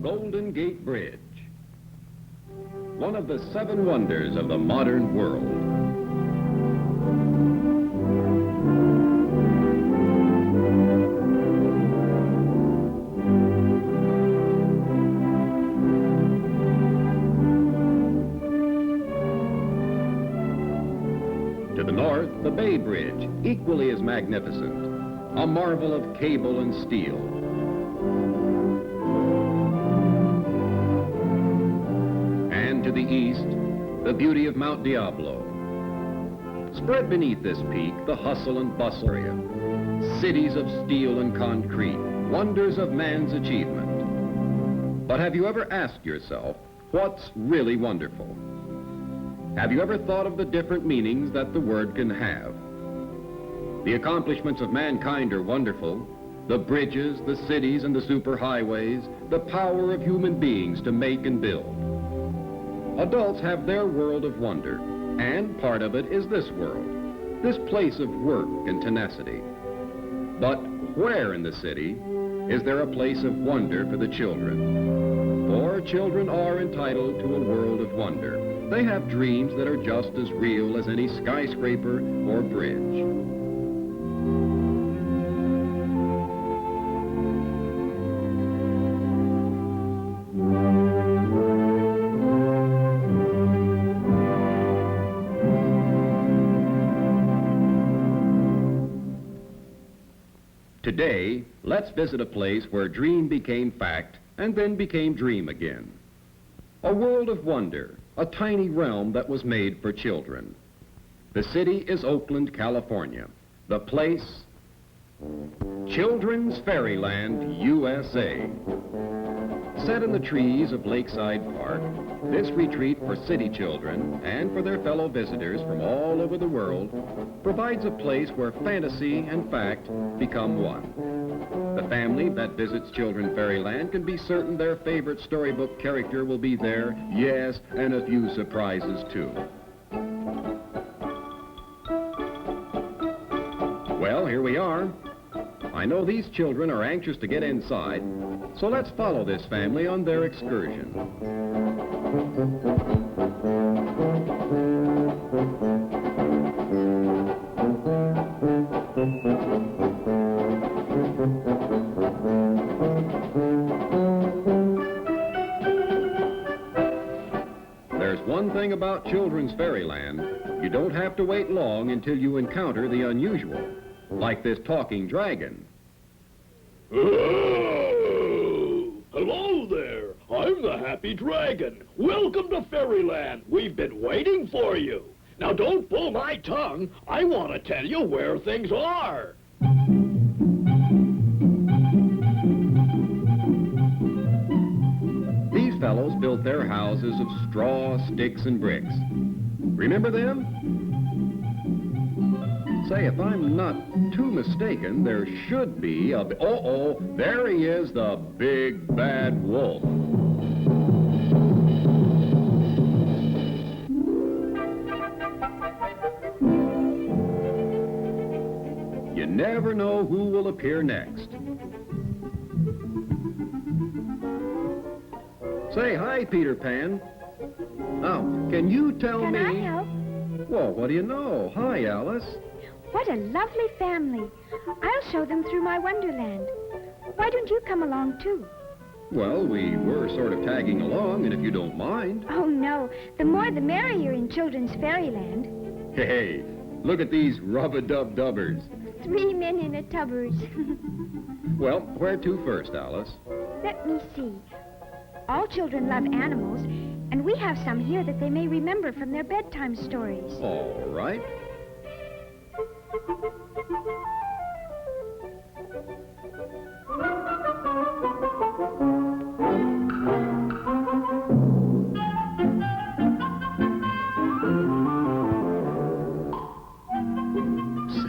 Golden Gate Bridge, one of the 7 wonders of the modern world. To the north, the Bay Bridge, equally as magnificent, a marvel of cable and steel. And to the east, the beauty of Mount Diablo. Spread beneath this peak, the hustle and bustle area. Cities of steel and concrete, wonders of man's achievement. But have you ever asked yourself, what's really wonderful? Have you ever thought of the different meanings that the word can have? The accomplishments of mankind are wonderful. The bridges, the cities, and the superhighways, the power of human beings to make and build. Adults have their world of wonder, and part of it is this world, this place of work and tenacity. But where in the city is there a place of wonder for the children? For children are entitled to a world of wonder. They have dreams that are just as real as any skyscraper or bridge. Today, let's visit a place where dream became fact and then became dream again. A world of wonder, a tiny realm that was made for children. The city is Oakland, California. The place, Children's Fairyland U.S.A. Set in the trees of Lakeside Park, this retreat for city children and for their fellow visitors from all over the world provides a place where fantasy and fact become one. The family that visits Children's Fairyland can be certain their favorite storybook character will be there, yes, and a few surprises too. Well, here we are. I know these children are anxious to get inside, so let's follow this family on their excursion. There's one thing about Children's Fairyland. You don't have to wait long until you encounter the unusual, like this talking dragon. Oh, hello there. I'm the Happy Dragon. Welcome to Fairyland. We've been waiting for you. Now don't pull my tongue. I want to tell you where things are. These fellows built their houses of straw, sticks, and bricks. Remember them? Say, if I'm not too mistaken, there should be a... Uh-oh, there he is, the big bad wolf. You never know who will appear next. Say, hi, Peter Pan. Now, can you tell me... Can I help? Well, what do you know? Hi, Alice. What a lovely family. I'll show them through my wonderland. Why don't you come along, too? Well, we were sort of tagging along, and if you don't mind... Oh, no. The more the merrier in Children's Fairyland. Hey, look at these rub-a-dub-dubbers. 3 men in a tubbers. Well, where to first, Alice? Let me see. All children love animals, and we have some here that they may remember from their bedtime stories. All right.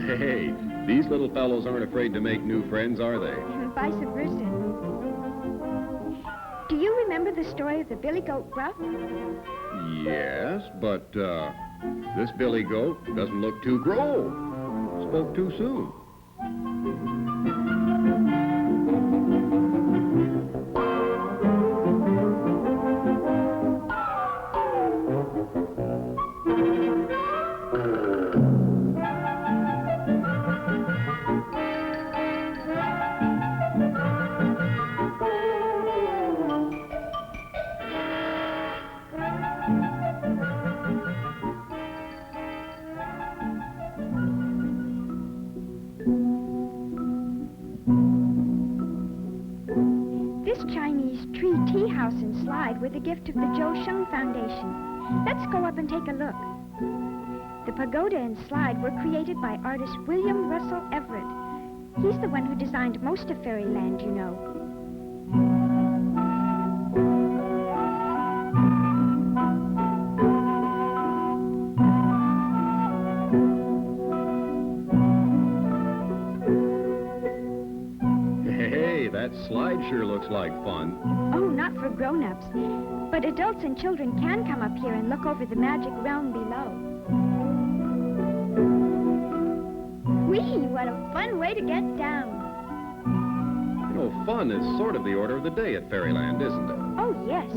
Say, these little fellows aren't afraid to make new friends, are they? Vice versa. Do you remember the story of the billy goat Gruff? Yes, but this billy goat doesn't look too grown. Spoke too soon. house and slide were the gift of the Joe Shung Foundation. Let's go up and take a look. The Pagoda and Slide were created by artist William Russell Everett. He's the one who designed most of Fairyland, you know. That slide sure looks like fun. Oh, not for grown-ups. But adults and children can come up here and look over the magic realm below. Whee! What a fun way to get down. You know, fun is sort of the order of the day at Fairyland, isn't it? Oh, yes.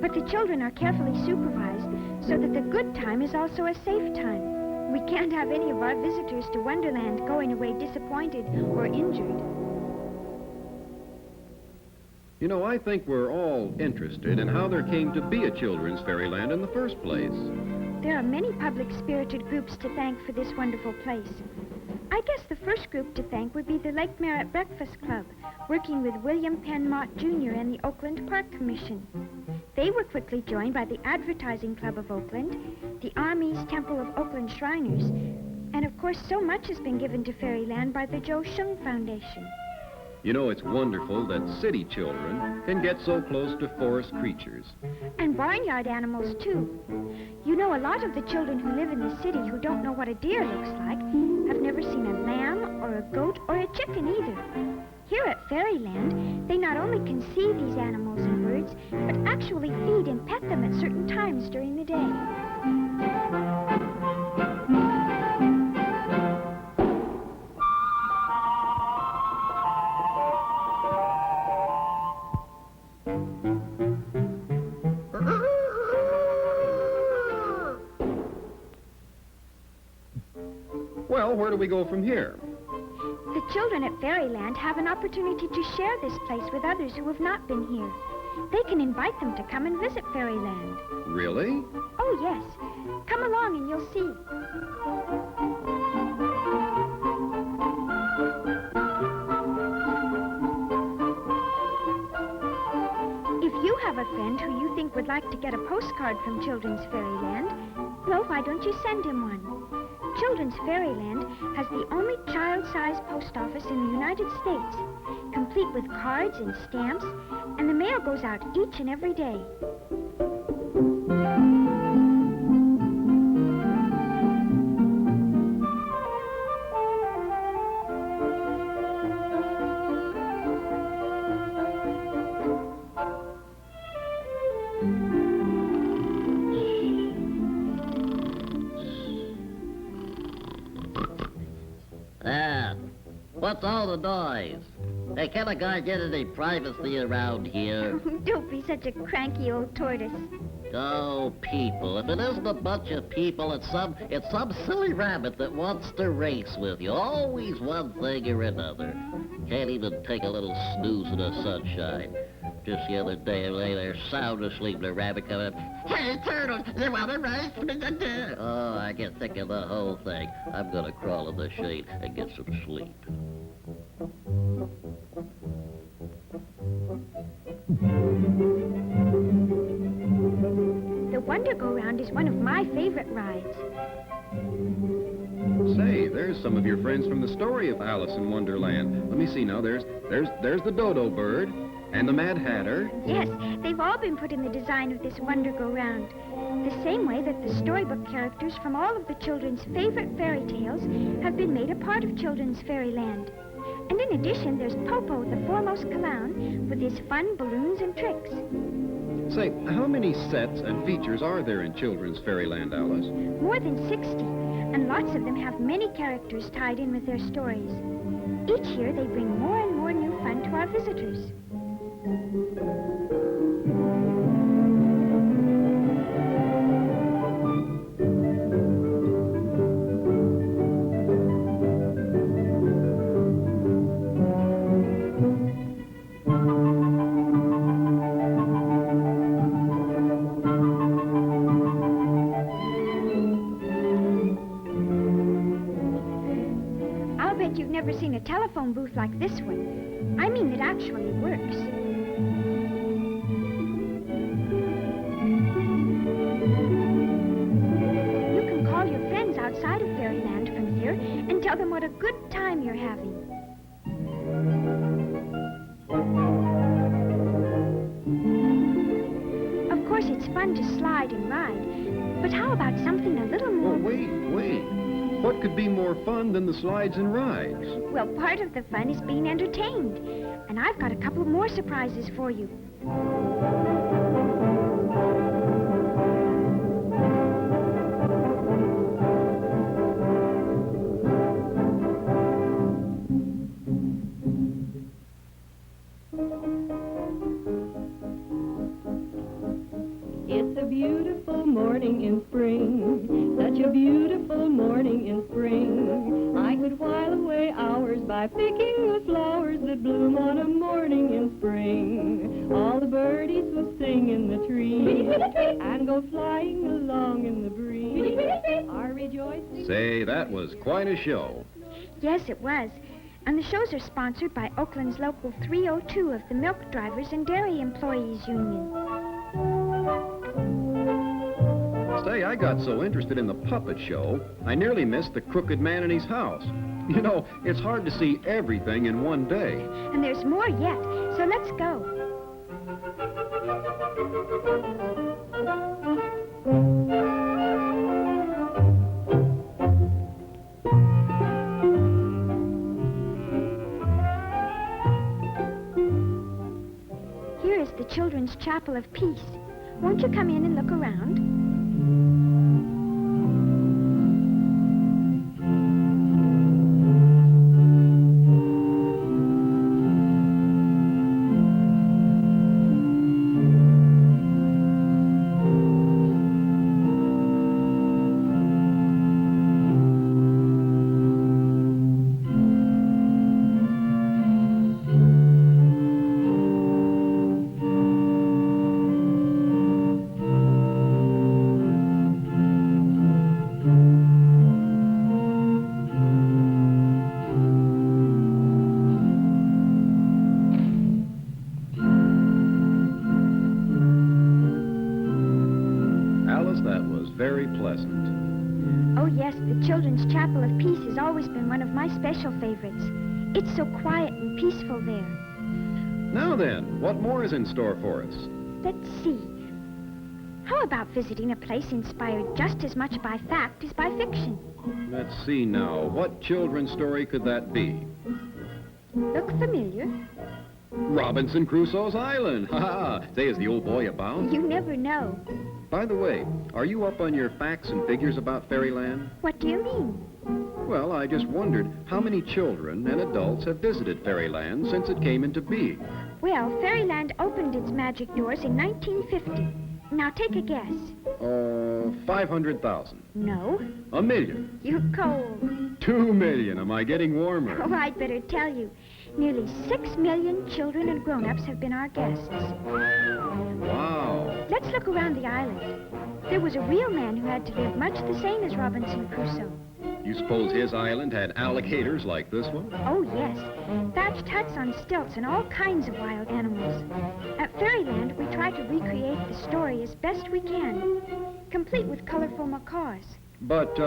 But the children are carefully supervised so that the good time is also a safe time. We can't have any of our visitors to Wonderland going away disappointed or injured. You know, I think we're all interested in how there came to be a children's Fairyland in the first place. There are many public-spirited groups to thank for this wonderful place. I guess the first group to thank would be the Lake Merritt Breakfast Club, working with William Penn Mott Jr. and the Oakland Park Commission. They were quickly joined by the Advertising Club of Oakland, the Army's Temple of Oakland Shriners, and of course so much has been given to Fairyland by the Joe Shung Foundation. You know, it's wonderful that city children can get so close to forest creatures. And barnyard animals, too. You know, a lot of the children who live in the city who don't know what a deer looks like have never seen a lamb or a goat or a chicken either. Here at Fairyland, they not only can see these animals and birds, but actually feed and pet them at certain times during the day. Well, where do we go from here? The children at Fairyland have an opportunity to share this place with others who have not been here. They can invite them to come and visit Fairyland. Really? Oh, yes. Come along and you'll see. If you have a friend who you think would like to get a postcard from Children's Fairyland, well, why don't you send him one? Children's Fairyland has the only child-sized post office in the United States, complete with cards and stamps, and the mail goes out each and every day. What's all the noise? Hey, can a guy get any privacy around here? Don't be such a cranky old tortoise. Oh, people. If it isn't a bunch of people, it's some silly rabbit that wants to race with you. Always one thing or another. Can't even take a little snooze in the sunshine. Just the other day, I lay there sound asleep, and the rabbit come up. Hey, Turtle, you want to race me? Oh, I get sick of the whole thing. I'm gonna crawl in the shade and get some sleep. The Wonder-Go-Round is one of my favorite rides. Say, there's some of your friends from the story of Alice in Wonderland. Let me see now. There's the Dodo Bird and the Mad Hatter. Yes, they've all been put in the design of this Wonder-Go-Round. The same way that the storybook characters from all of the children's favorite fairy tales have been made a part of Children's Fairyland. And in addition, there's Popo, the foremost clown, with his fun balloons and tricks. Say, how many sets and features are there in Children's Fairyland, Alice? More than 60, and lots of them have many characters tied in with their stories. Each year, they bring more and more new fun to our visitors. You've never seen a telephone booth like this one. I mean, it actually works. tell them what a good time you're having. Of course, it's fun to slide and ride, but how about something a little more... Oh, wait. What could be more fun than the slides and rides? Well, part of the fun is being entertained, and I've got a couple more surprises for you. It's a beautiful morning in spring, such a beautiful morning in spring. I could while away hours by picking the flowers that bloom on a morning in spring. All the birdies will sing in the trees and go flying along in the breeze. Are rejoicing. Say, that was quite a show. Yes, it was. And the shows are sponsored by Oakland's Local 302 of the Milk Drivers and Dairy Employees Union. Say, I got so interested in the puppet show, I nearly missed the Crooked Man in his house. You know, it's hard to see everything in one day. And there's more yet, so let's go. Here is the Children's Chapel of Peace. Won't you come in and look around? Very pleasant. Oh, yes, the Children's Chapel of Peace has always been one of my special favorites. It's so quiet and peaceful there. Now then, what more is in store for us? Let's see. How about visiting a place inspired just as much by fact as by fiction? Let's see now. What children's story could that be? Look familiar? Robinson Crusoe's Island. Ha ha! Say, is the old boy about? You never know. By the way, are you up on your facts and figures about Fairyland? What do you mean? Well, I just wondered how many children and adults have visited Fairyland since it came into being. Well, Fairyland opened its magic doors in 1950. Now take a guess. 500,000. No. 1 million. You cold. 2 million. Am I getting warmer? Oh, I'd better tell you. Nearly 6 million children and grown-ups have been our guests. Wow. Let's look around the island. There was a real man who had to live much the same as Robinson Crusoe. You suppose his island had alligators like this one? Oh, yes. Thatched huts on stilts and all kinds of wild animals. At Fairyland, we try to recreate the story as best we can, complete with colorful macaws. But,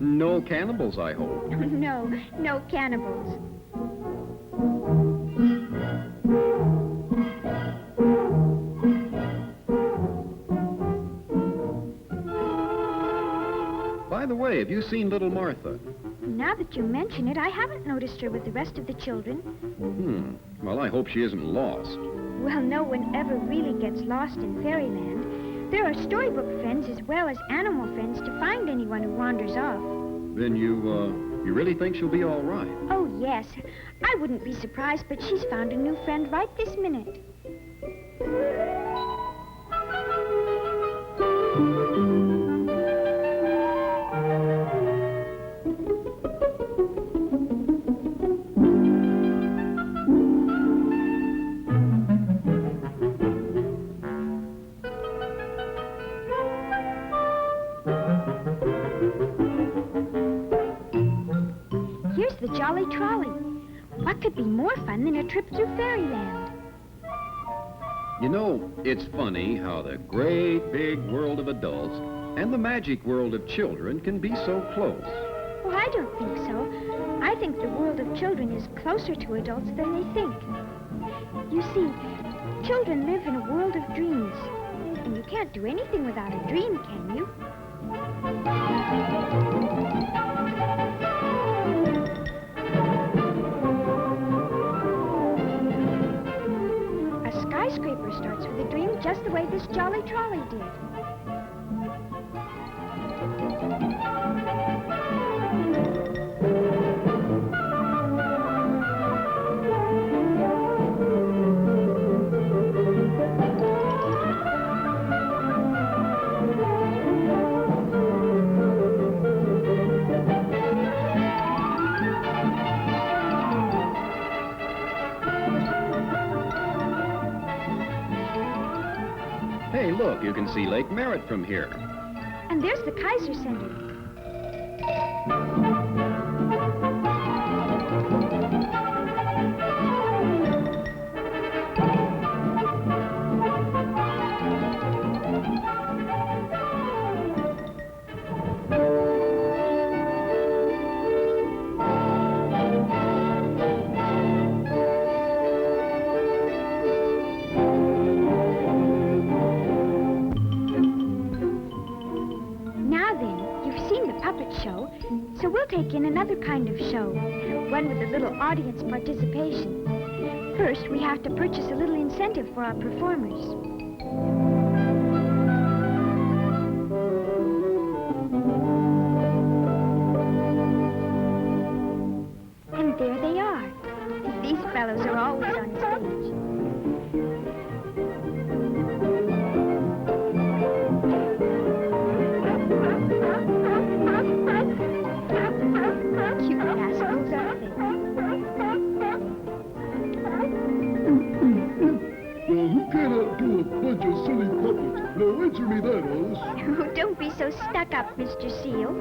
no cannibals, I hope. No cannibals. By the way, have you seen little Martha? Now that you mention it, I haven't noticed her with the rest of the children. Well, I hope she isn't lost. Well, no one ever really gets lost in Fairyland. There are storybook friends as well as animal friends to find anyone who wanders off. Then you really think she'll be all right? Oh, yes. I wouldn't be surprised, but she's found a new friend right this minute. Here's the jolly trolley. What could be more fun than a trip through Fairyland? You know, it's funny how the great big world of adults and the magic world of children can be so close. Well, I don't think so. I think the world of children is closer to adults than they think. You see, children live in a world of dreams. And you can't do anything without a dream, can you? A skyscraper starts with a dream just the way this jolly trolley did. Hey, look, you can see Lake Merritt from here. And there's the Kaiser Center. Show, so we'll take in another kind of show, one with a little audience participation. First, we have to purchase a little incentive for our performers. And there they are. These fellows are always on stage. Do a bunch of silly puppets. Now answer me that, Alice. Oh, don't be so stuck up, Mr. Seal.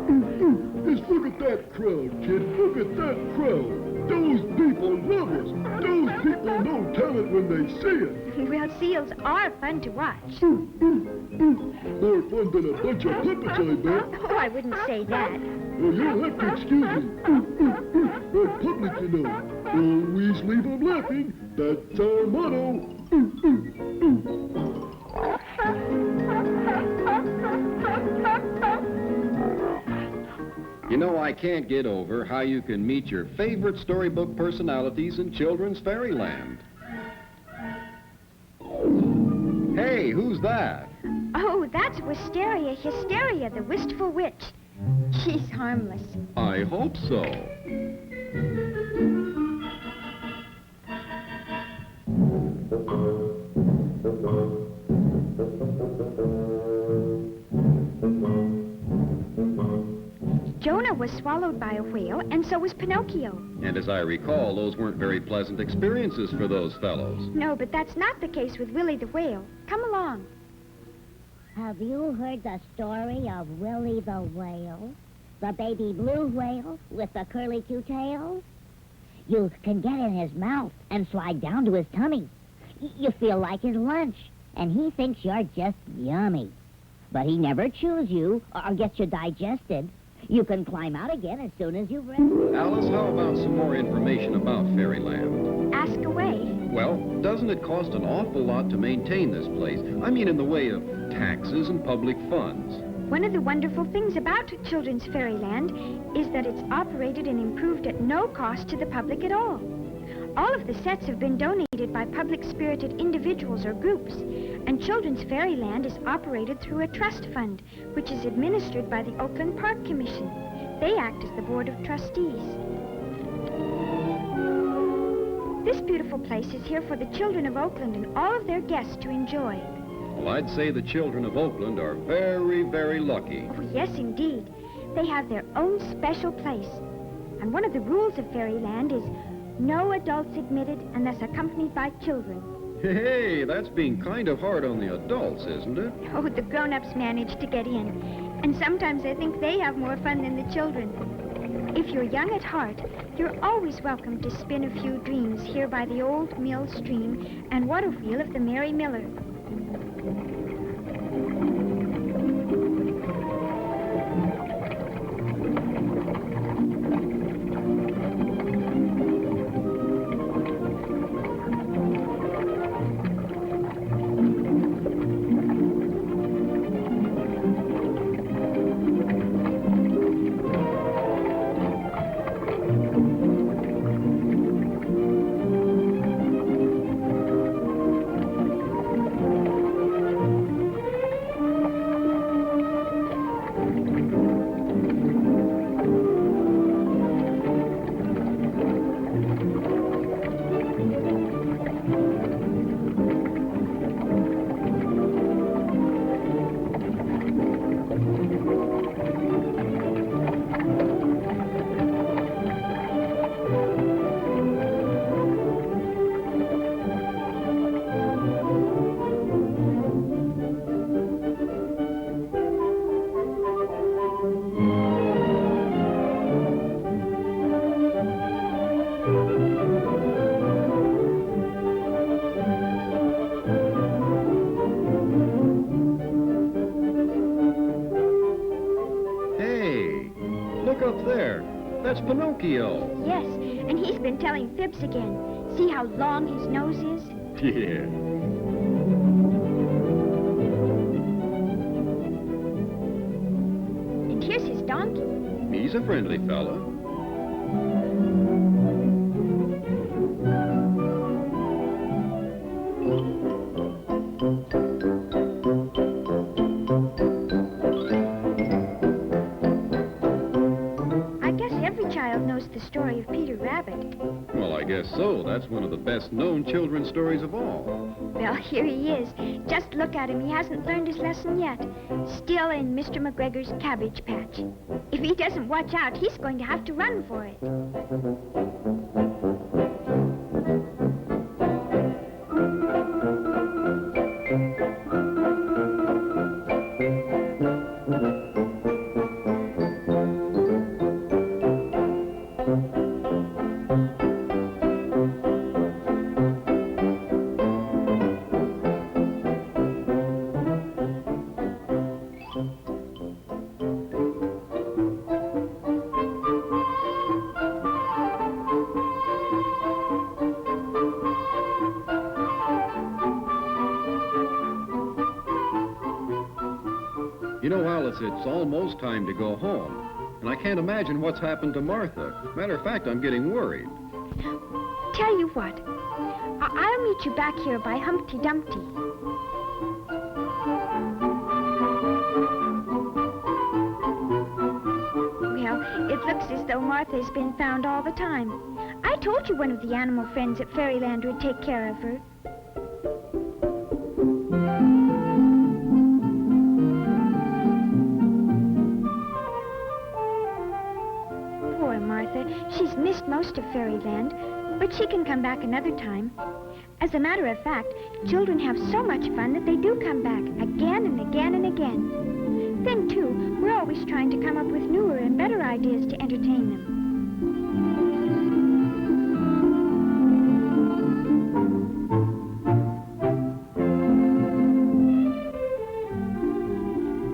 Just look at that crowd, kid. Look at that crowd. Those people love us. Those people know talent when they see it. Well, seals are fun to watch. More fun than a bunch of puppets, I bet. Oh, I wouldn't say that. Well, you'll have to excuse me. We're public, you know. Always leave 'em laughing. That's our motto. You know, I can't get over how you can meet your favorite storybook personalities in children's fairyland. Hey, who's that? Oh, that's Hysteria, the wistful witch. She's harmless. I hope so. Jonah was swallowed by a whale, and so was Pinocchio. And as I recall, those weren't very pleasant experiences for those fellows. No, but that's not the case with Willy the Whale. Come along. Have you heard the story of Willy the Whale? The baby blue whale with the curly-Q tail? You can get in his mouth and slide down to his tummy. You feel like his lunch, and he thinks you're just yummy. But he never chews you or gets you digested. You can climb out again as soon as you've rested. Alice, how about some more information about Fairyland? Ask away. Well, doesn't it cost an awful lot to maintain this place? I mean, in the way of taxes and public funds. One of the wonderful things about Children's Fairyland is that it's operated and improved at no cost to the public at all. All of the sets have been donated by public-spirited individuals or groups, and Children's Fairyland is operated through a trust fund, which is administered by the Oakland Park Commission. They act as the board of trustees. This beautiful place is here for the children of Oakland and all of their guests to enjoy. Well, I'd say the children of Oakland are very, very lucky. Oh, yes, indeed. They have their own special place. And one of the rules of Fairyland is no adults admitted unless accompanied by children. Hey, that's being kind of hard on the adults, isn't it? Oh, the grown-ups manage to get in. And sometimes I think they have more fun than the children. If you're young at heart, you're always welcome to spin a few dreams here by the old mill stream and water wheel of the Merry Miller. that's Pinocchio. Yes, and he's been telling fibs again. See how long his nose is? Yeah. And here's his donkey. He's a friendly fella. I guess every child knows the story of Peter Rabbit. Well, I guess so. That's one of the best-known children's stories of all. Well, here he is. Just look at him. He hasn't learned his lesson yet. Still in Mr. McGregor's cabbage patch. If he doesn't watch out, he's going to have to run for it. You know, Alice, it's almost time to go home. And I can't imagine what's happened to Martha. Matter of fact, I'm getting worried. Tell you what. I'll meet you back here by Humpty Dumpty. Well, it looks as though Martha's been found all the time. I told you one of the animal friends at Fairyland would take care of her. Poor Martha. She's missed most of Fairyland, but she can come back another time. As a matter of fact, children have so much fun that they do come back again and again and again. Then, too, we're always trying to come up with newer and better ideas to entertain them.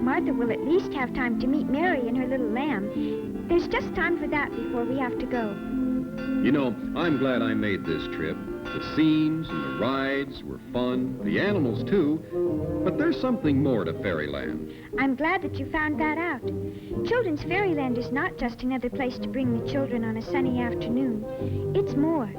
Martha will at least have time to meet Mary and her little lamb. There's just time for that before we have to go. You know, I'm glad I made this trip. The scenes and the rides were fun, the animals too, but there's something more to Fairyland. I'm glad that you found that out. Children's Fairyland is not just another place to bring the children on a sunny afternoon. It's more.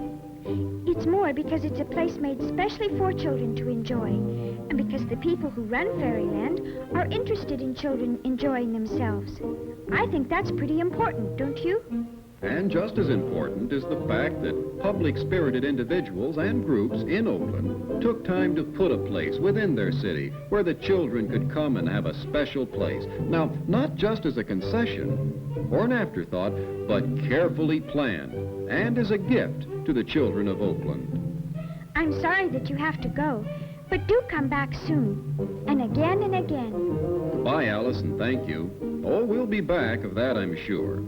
It's more because it's a place made specially for children to enjoy, and because the people who run Fairyland are interested in children enjoying themselves. I think that's pretty important, don't you? And just as important is the fact that public-spirited individuals and groups in Oakland took time to put a place within their city where the children could come and have a special place. Now, not just as a concession or an afterthought, but carefully planned and as a gift to the children of Oakland. I'm sorry that you have to go, but do come back soon, and again and again. Bye, Alice, and thank you. Oh, we'll be back, of that I'm sure.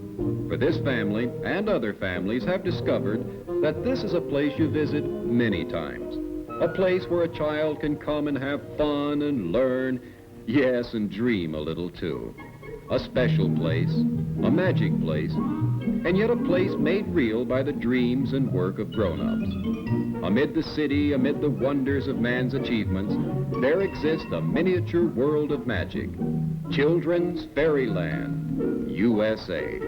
For this family and other families have discovered that this is a place you visit many times. A place where a child can come and have fun and learn, yes, and dream a little too. A special place, a magic place, and yet a place made real by the dreams and work of grown-ups. Amid the city, amid the wonders of man's achievements, there exists a miniature world of magic. Children's Fairyland, USA.